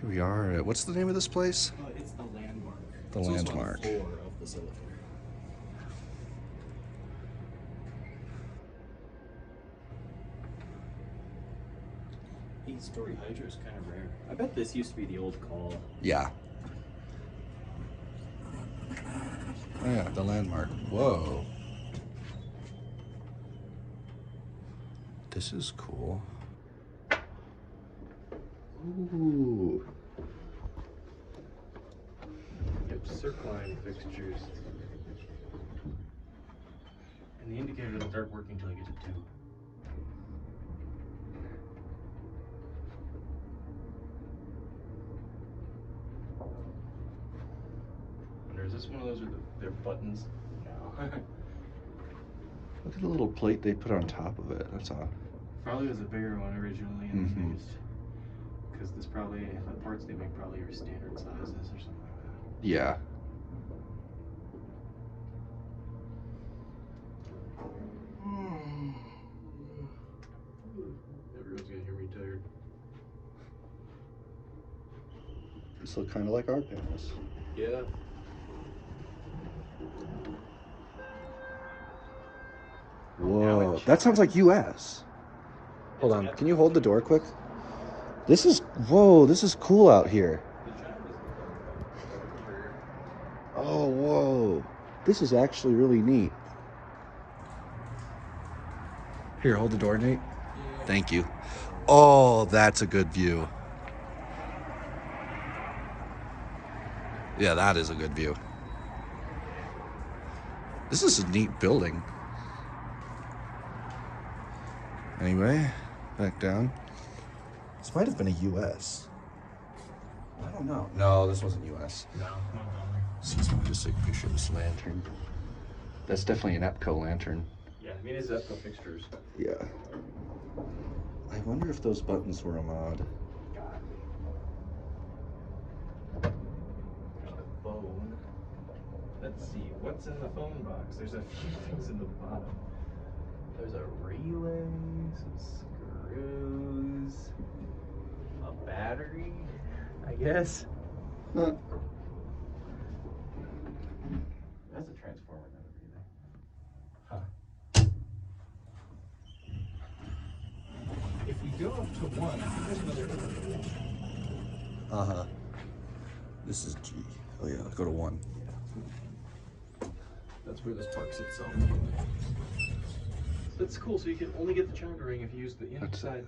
Here we are at, what's the name of this place? It's the Landmark. The so Landmark. It's on the floor of the cylinder. Eight-story Hydra is kind of rare. I bet this used to be the old call. Yeah. Oh yeah, the Landmark. Whoa. This is cool. Ooh. Yep, CircleLine fixtures. And the indicator doesn't start working until I get to 2. Wonder, is this one of those with their buttons? No. Look at the little plate they put on top of it. That's all. Probably was a bigger one originally, and because this probably, the parts they make probably are standard sizes or something like that. Yeah. Everyone's gonna hear me tired. These look kind of like our panels. Yeah. Whoa, that sounds like US. Hold on, can you hold the door quick? This is, whoa, this is cool out here. Oh, whoa. This is actually really neat. Here, hold the door, Nate. Thank you. Oh, that's a good view. Yeah, that is a good view. This is a neat building. Anyway, back down. This might have been a US. I don't know. No, this wasn't US. No, Montgomery. So let me just take a picture of this lantern. That's definitely an Epco lantern. Yeah, I mean, it's Epco fixtures. Yeah. I wonder if those buttons were a mod. There's the phone. Let's see, what's in the phone box? There's a few things in the bottom. There's a relay, some screws, a battery, I guess. Huh. That's a transformer, not a relay. Huh. If we go up to 1, I think there's another. Uh-huh. This is G. Oh yeah, go to 1. That's where this parks itself. That's cool, so you can only get the chime to ring if you use the inside